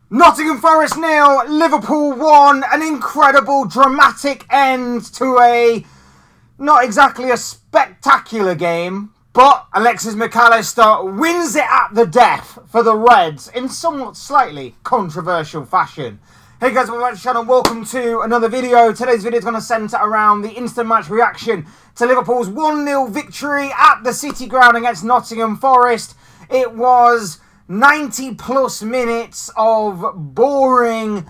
Nottingham Forest 0, Liverpool 1. An incredible, dramatic end to a not exactly a spectacular game, but Alexis Mac Allister wins it at the death for the Reds in somewhat slightly controversial fashion. Hey guys, welcome back to the channel, welcome to another video. Today's video is going to centre around the instant match reaction to Liverpool's 1-0 victory at the City Ground against Nottingham Forest. It was 90 plus minutes of boring,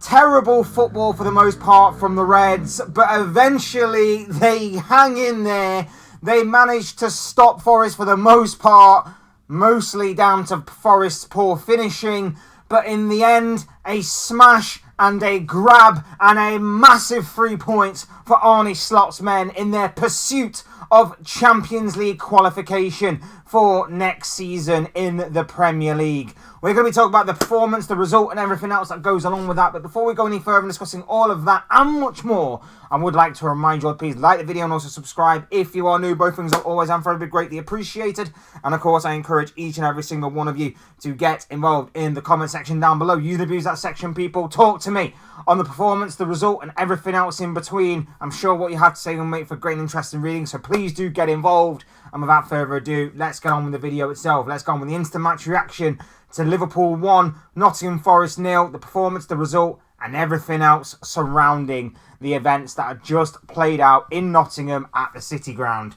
terrible football for the most part from the Reds, but eventually they hang in there. They managed to stop Forest for the most part, mostly down to Forest's poor finishing, but in the end, a smash and a grab and a massive 3 points for Arne Slot's men in their pursuit of Champions League qualification for next season in the Premier League. We're going to be talking about the performance, the result and everything else that goes along with that. But before we go any further in discussing all of that and much more, I would like to remind you all, please like the video and also subscribe if you are new. Both things are always and forever greatly appreciated. And of course, I encourage each and every single one of you to get involved in the comment section down below. You abuse that section, people. Talk to me on the performance, the result and everything else in between. I'm sure what you have to say will make for great and interesting reading, so please do get involved. And without further ado, let's get on with the video itself. Let's go on with the instant match reaction to Liverpool 1, Nottingham Forest 0, the performance, the result and everything else surrounding the events that are just played out in Nottingham at the City Ground.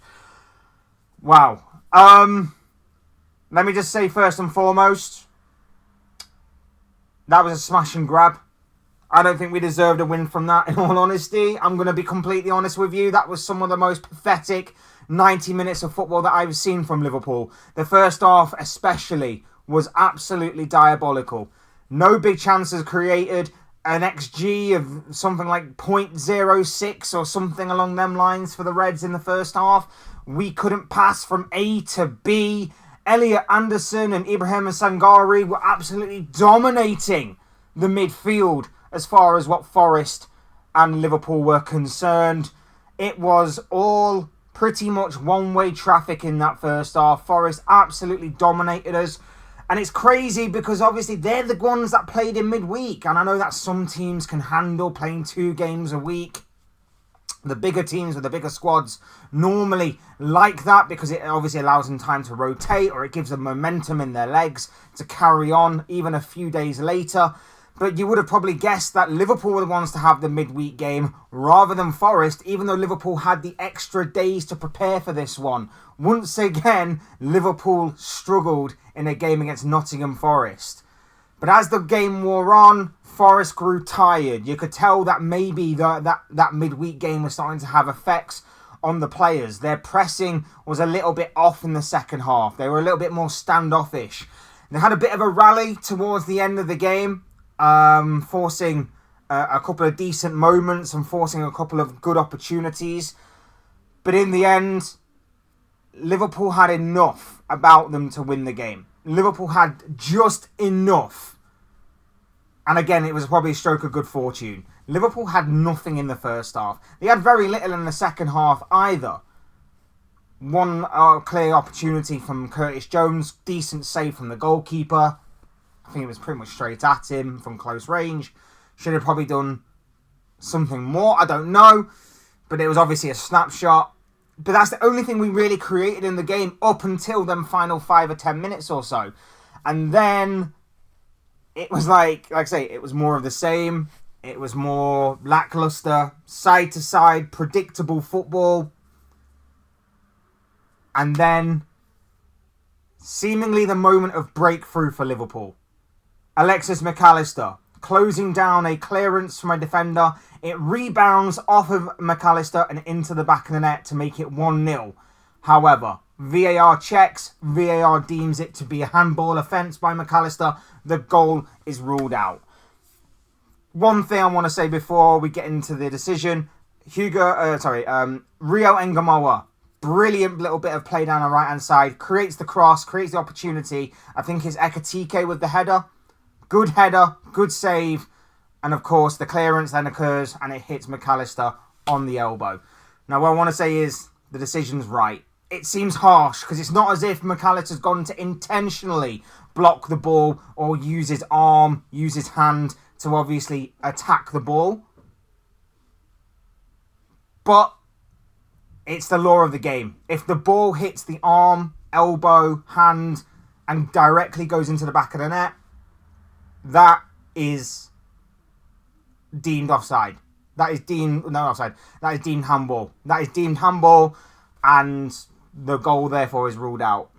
Wow. Let me just say first and foremost, that was a smash and grab. I don't think we deserved a win from that, in all honesty. I'm going to be completely honest with you. That was some of the most pathetic 90 minutes of football that I've seen from Liverpool. The first half especially was absolutely diabolical. No big chances created. An XG of something like 0.06 or something along them lines for the Reds in the first half. We couldn't pass from A to B. Elliot Anderson and Ibrahim Sangare were absolutely dominating the midfield as far as what Forest and Liverpool were concerned. It was all pretty much one-way traffic in that first half. Forest absolutely dominated us. And it's crazy because obviously they're the ones that played in midweek. And I know that some teams can handle playing 2 games a week. The bigger teams with the bigger squads normally like that because it obviously allows them time to rotate, or it gives them momentum in their legs to carry on even a few days later. But you would have probably guessed that Liverpool were the ones to have the midweek game rather than Forest, even though Liverpool had the extra days to prepare for this one. Once again, Liverpool struggled in a game against Nottingham Forest. But as the game wore on, Forest grew tired. You could tell that maybe that midweek game was starting to have effects on the players. Their pressing was a little bit off in the second half. They were a little bit more standoffish. They had a bit of a rally towards the end of the game, forcing a couple of decent moments and forcing a couple of good opportunities. But in the end, Liverpool had enough about them to win the game. Liverpool had just enough. And again, it was probably a stroke of good fortune. Liverpool had nothing in the first half. They had very little in the second half either. One clear opportunity from Curtis Jones, decent save from the goalkeeper. I think it was pretty much straight at him from close range. Should have probably done something more, I don't know. But it was obviously a snapshot. But that's the only thing we really created in the game up until them final 5 or 10 minutes or so. And then it was like I say, it was more of the same. It was more lackluster, side to side, predictable football. And then seemingly the moment of breakthrough for Liverpool. Alexis Mac Allister closing down a clearance from a defender. It rebounds off of Mac Allister and into the back of the net to make it 1-0. However, VAR checks. VAR deems it to be a handball offence by Mac Allister. The goal is ruled out. One thing I want to say before we get into the decision. Rio Ngamoa. Brilliant little bit of play down the right-hand side. Creates the cross, creates the opportunity. I think it's Ekatike with the header. Good header, good save. And of course, the clearance then occurs and it hits Mac Allister on the elbow. Now, what I want to say is the decision's right. It seems harsh because it's not as if Mac Allister's gone to intentionally block the ball or use his arm, use his hand to obviously attack the ball. But it's the law of the game. If the ball hits the arm, elbow, hand, and directly goes into the back of the net, that is deemed offside. That is deemed handball. That is deemed handball, and the goal therefore is ruled out.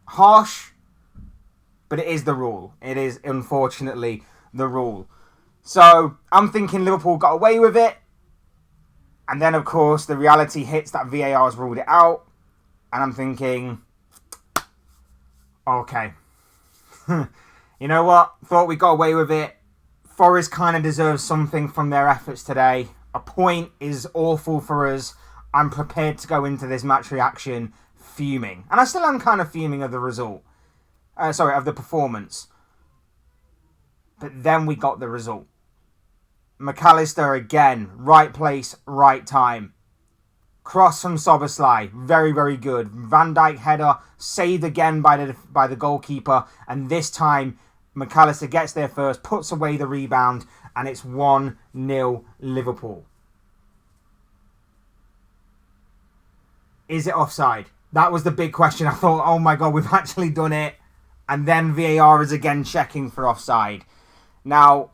Harsh, but it is the rule. It is unfortunately the rule. So I'm thinking Liverpool got away with it, and then of course the reality hits that VAR has ruled it out, and I'm thinking, okay, you know what? Thought we got away with it. Forest kind of deserves something from their efforts today. A point is awful for us. I'm prepared to go into this match reaction fuming. And I still am kind of fuming of the result. Of the performance. But then we got the result. Mac Allister again. Right place, right time. Cross from Szoboszlai. Very, very good. Van Dijk header. Saved again by the goalkeeper. And this time, Mac Allister gets there first, puts away the rebound, and it's 1-0 Liverpool. Is it offside? That was the big question. I thought, oh my God, we've actually done it. And then VAR is again checking for offside. Now,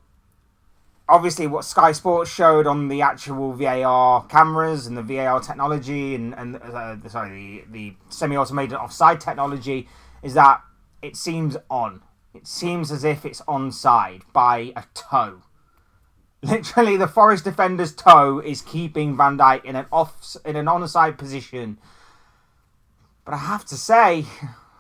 obviously what Sky Sports showed on the actual VAR cameras and the VAR technology the semi-automated offside technology is that it seems on. It seems as if it's onside by a toe. Literally, the Forest defender's toe is keeping Van Dijk in an onside position. But I have to say,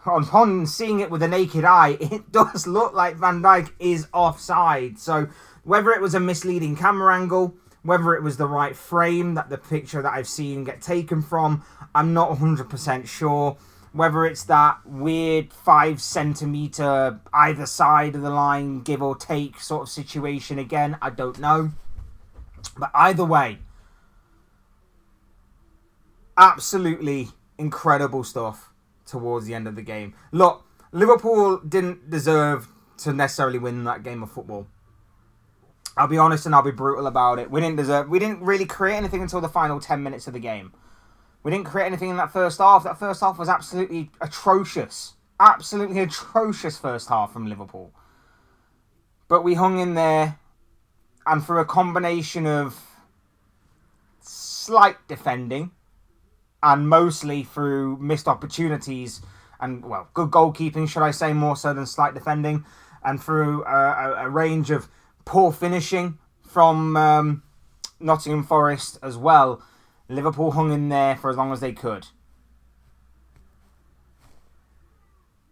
upon seeing it with the naked eye, it does look like Van Dijk is offside. So whether it was a misleading camera angle, whether it was the right frame that the picture that I've seen get taken from, I'm not 100% sure. Whether it's that weird 5 centimetre either side of the line, give or take sort of situation again, I don't know. But either way, absolutely incredible stuff towards the end of the game. Look, Liverpool didn't deserve to necessarily win that game of football. I'll be honest and I'll be brutal about it. We didn't really create anything until the final 10 minutes of the game. We didn't create anything in that first half. That first half was absolutely atrocious. Absolutely atrocious first half from Liverpool. But we hung in there, and through a combination of slight defending and mostly through missed opportunities and, well, good goalkeeping, should I say, more so than slight defending, and through a range of poor finishing from Nottingham Forest as well, Liverpool hung in there for as long as they could.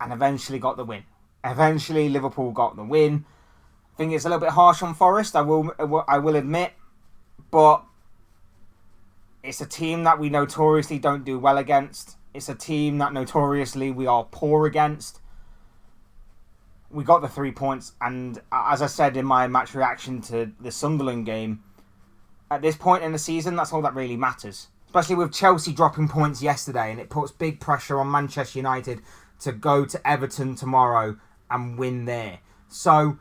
And eventually got the win. Eventually Liverpool got the win. I think it's a little bit harsh on Forest, I will admit. But it's a team that we notoriously don't do well against. It's a team that notoriously we are poor against. We got the 3 points. And as I said in my match reaction to the Sunderland game, at this point in the season, that's all that really matters. Especially with Chelsea dropping points yesterday, and it puts big pressure on Manchester United to go to Everton tomorrow and win there. So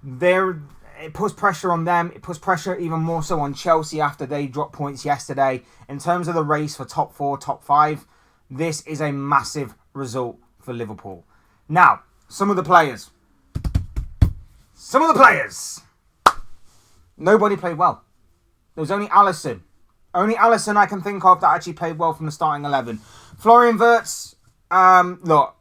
it puts pressure on them. It puts pressure even more so on Chelsea after they dropped points yesterday. In terms of the race for top 4, top 5, this is a massive result for Liverpool. Now, some of the players. Nobody played well. There was only Alisson. Only Alisson I can think of that actually played well from the starting 11. Florian Wirtz, look,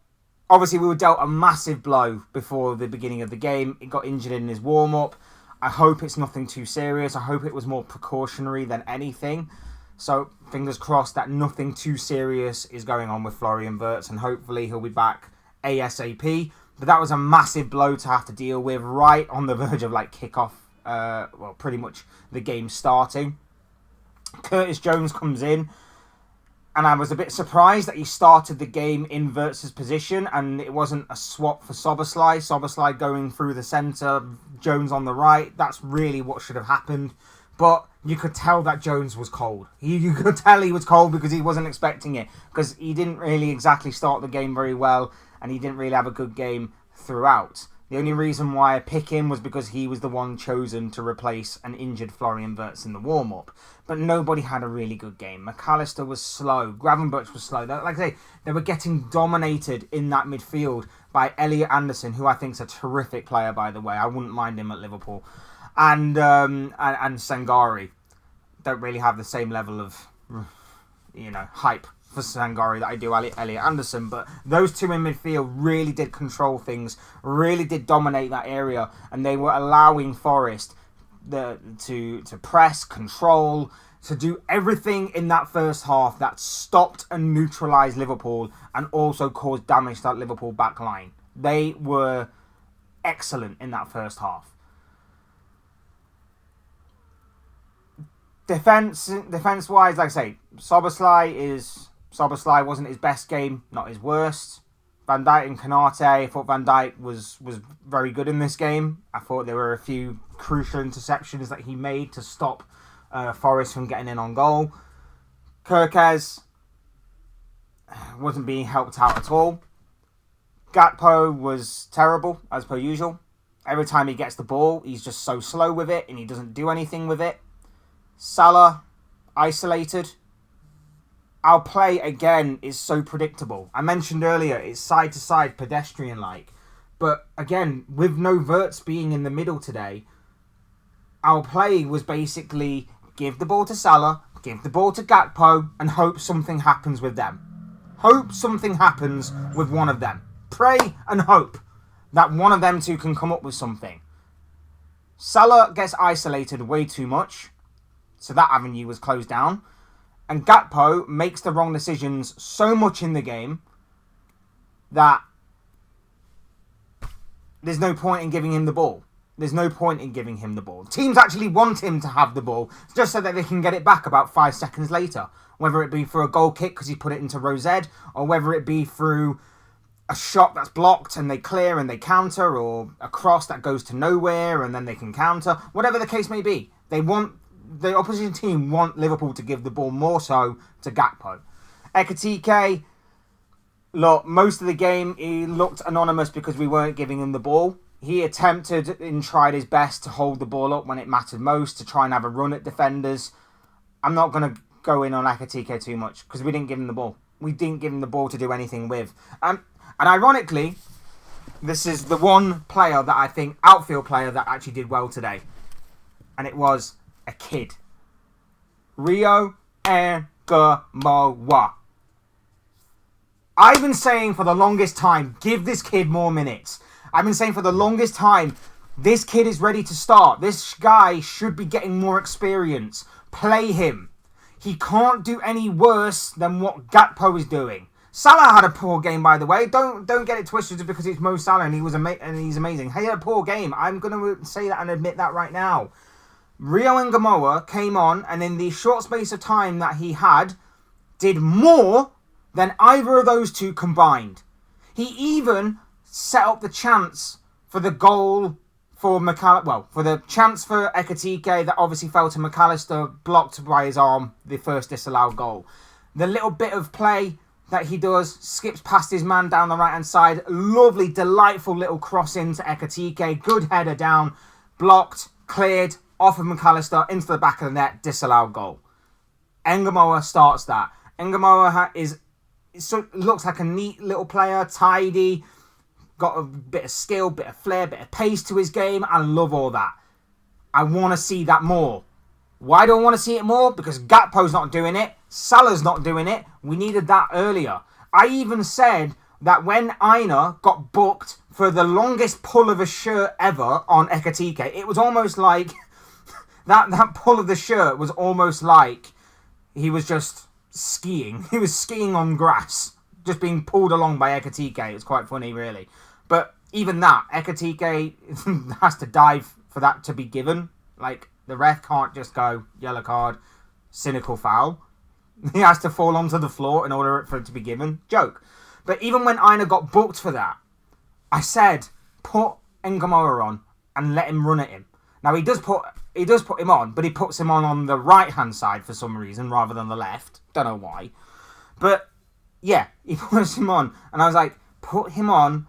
obviously we were dealt a massive blow before the beginning of the game. He got injured in his warm-up. I hope it's nothing too serious. I hope it was more precautionary than anything. So, fingers crossed that nothing too serious is going on with Florian Wirtz, and hopefully he'll be back ASAP. But that was a massive blow to have to deal with right on the verge of kickoff. Pretty much the game starting. Curtis Jones comes in, and I was a bit surprised that he started the game in Wirtz's position, and it wasn't a swap for Szoboszlai. Szoboszlai going through the centre, Jones on the right. That's really what should have happened. But you could tell that Jones was cold. You could tell he was cold because he wasn't expecting it, because he didn't really exactly start the game very well, and he didn't really have a good game throughout. The only reason why I pick him was because he was the one chosen to replace an injured Florian Wirtz in the warm-up. But nobody had a really good game. Mac Allister was slow. Gravenberch was slow. Like I say, they were getting dominated in that midfield by Elliot Anderson, who I think is a terrific player, by the way. I wouldn't mind him at Liverpool. And Sangare. Don't really have the same level of, hype for Sangare that I do Elliot Anderson, but those two in midfield really did control things, really did dominate that area, and they were allowing Forest to press, control, to do everything in that first half that stopped and neutralised Liverpool and also caused damage to that Liverpool back line. They were excellent in that first half. Defense-wise, like I say, Szoboszlai wasn't his best game, not his worst. Van Dijk and Konate, I thought Van Dijk was very good in this game. I thought there were a few crucial interceptions that he made to stop Forest from getting in on goal. Kerkez wasn't being helped out at all. Gakpo was terrible, as per usual. Every time he gets the ball, he's just so slow with it and he doesn't do anything with it. Salah, isolated. Our play, again, is so predictable. I mentioned earlier, it's side-to-side, pedestrian-like. But, again, with no Wirtz being in the middle today, our play was basically give the ball to Salah, give the ball to Gakpo, and hope something happens with them. Hope something happens with one of them. Pray and hope that one of them two can come up with something. Salah gets isolated way too much, so that avenue was closed down. And Gakpo makes the wrong decisions so much in the game that there's no point in giving him the ball. Teams actually want him to have the ball just so that they can get it back about 5 seconds later. Whether it be for a goal kick because he put it into Rosed, or whether it be through a shot that's blocked and they clear and they counter, or a cross that goes to nowhere and then they can counter. Whatever the case may be, the opposition team want Liverpool to give the ball more so to Gakpo. Ekitike, look, most of the game he looked anonymous because we weren't giving him the ball. He attempted and tried his best to hold the ball up when it mattered most, to try and have a run at defenders. I'm not going to go in on Ekitike too much because we didn't give him the ball. We didn't give him the ball to do anything with. And ironically, this is the one player that I think, outfield player, that actually did well today. And it was a kid. Rio Ngamowa. I've been saying for the longest time, give this kid more minutes. I've been saying for the longest time, this kid is ready to start. This guy should be getting more experience. Play him. He can't do any worse than what Gakpo is doing. Salah had a poor game, by the way. Don't get it twisted just because it's Mo Salah and he's amazing. He had a poor game. I'm going to say that and admit that right now. Rio Ngamowa came on and in the short space of time that he had, did more than either of those two combined. He even set up the chance for the goal for for the chance for Ekitike that obviously fell to Mac Allister, blocked by his arm, the first disallowed goal. The little bit of play that he does, skips past his man down the right-hand side, lovely, delightful little cross into Ekitike, good header down, blocked, cleared, off of Mac Allister, into the back of the net, disallowed goal. Ngamowa starts that. Ngamowa looks like a neat little player, tidy, got a bit of skill, bit of flair, bit of pace to his game. I love all that. I want to see that more. Why do I want to see it more? Because Gakpo's not doing it. Salah's not doing it. We needed that earlier. I even said that when Aina got booked for the longest pull of a shirt ever on Ekitike, it was almost like that pull of the shirt was almost like he was just skiing. He was skiing on grass, just being pulled along by Ekitike. It's quite funny, really. But even that, Ekitike has to dive for that to be given. Like, the ref can't just go, yellow card, cynical foul. He has to fall onto the floor in order for it to be given. Joke. But even when Aina got booked for that, I said, put Ngamowa on and let him run at him. Now, he does put him on, but he puts him on the right-hand side for some reason rather than the left. Don't know why. But, yeah, he puts him on. And I was like, put him on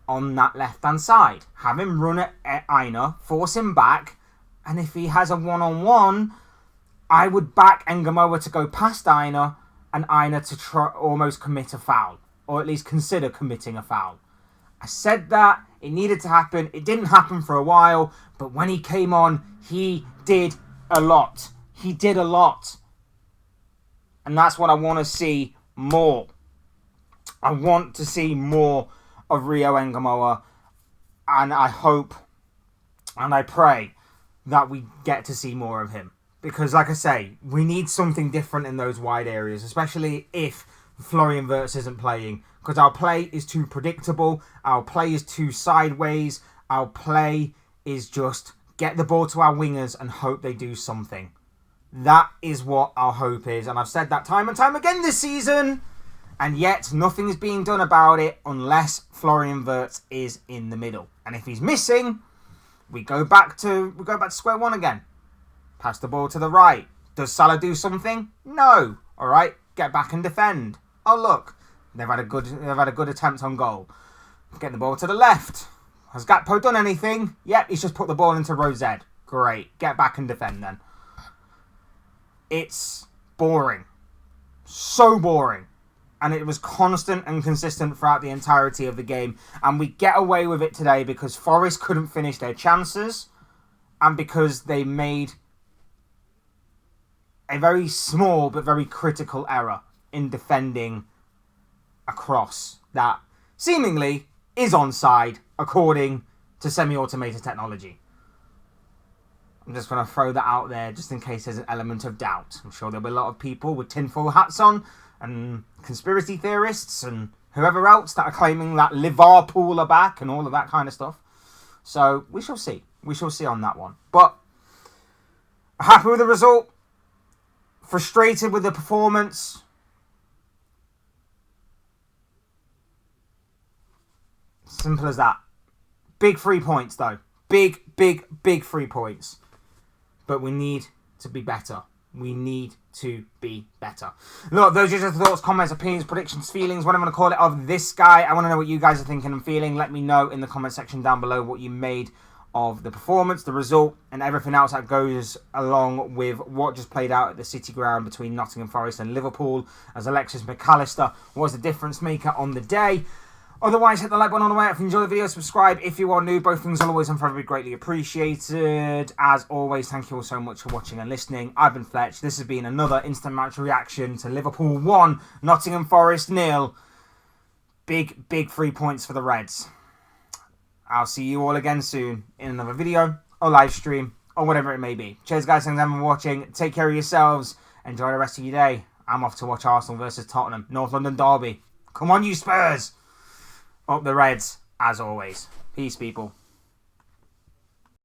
on that left-hand side. Have him run at Aina, force him back, and if he has a one-on-one, I would back Ngamoa to go past Aina and Aina to try almost commit a foul, or at least consider committing a foul. I said that, it needed to happen, it didn't happen for a while, but when he came on, he did a lot. He did a lot. And that's what I want to see more. I want to see more of Rio Ngamoa, and I hope and I pray that we get to see more of him. Because, like I say, we need something different in those wide areas, especially if Florian Wirtz isn't playing. Because our play is too predictable, our play is too sideways, our play is just get the ball to our wingers and hope they do something. That is what our hope is, and I've said that time and time again this season, and yet nothing is being done about it unless Florian Wirtz is in the middle. And if he's missing, we go back to square one again. Pass the ball to the right. Does Salah do something? No. All right, get back and defend. Oh look, they've had a good attempt on goal. Get the ball to the left. Has Gakpo done anything? Yep, he's just put the ball into row Z. Great, get back and defend then. It's boring. So boring. And it was constant and consistent throughout the entirety of the game. And we get away with it today because Forest couldn't finish their chances. And because they made a very small but very critical error in defending a cross that seemingly is onside according to semi-automated technology. I'm just going to throw that out there just in case there's an element of doubt. I'm sure there'll be a lot of people with tinfoil hats on and conspiracy theorists and whoever else that are claiming that Liverpool are back and all of that kind of stuff. So we shall see. We shall see on that one. But happy with the result. Frustrated with the performance. Simple as that. Big 3 points though. Big 3 points. But we need to be better. We need to be better. Look, those are just thoughts, comments, opinions, predictions, feelings, whatever you want to call it, of this guy. I want to know what you guys are thinking and feeling. Let me know in the comment section down below what you made of the performance, the result, and everything else that goes along with what just played out at the City Ground between Nottingham Forest and Liverpool, as Alexis Mac Allister was the difference maker on the day. Otherwise, hit the like button on the way. If you enjoy the video, subscribe if you are new. Both things are always and forever greatly appreciated. As always, thank you all so much for watching and listening. I've been Fletch. This has been another instant match reaction to Liverpool 1, Nottingham Forest 0. Big 3 points for the Reds. I'll see you all again soon in another video or live stream or whatever it may be. Cheers, guys. Thanks for watching. Take care of yourselves. Enjoy the rest of your day. I'm off to watch Arsenal versus Tottenham. North London derby. Come on, you Spurs. Up the Reds, as always. Peace, people.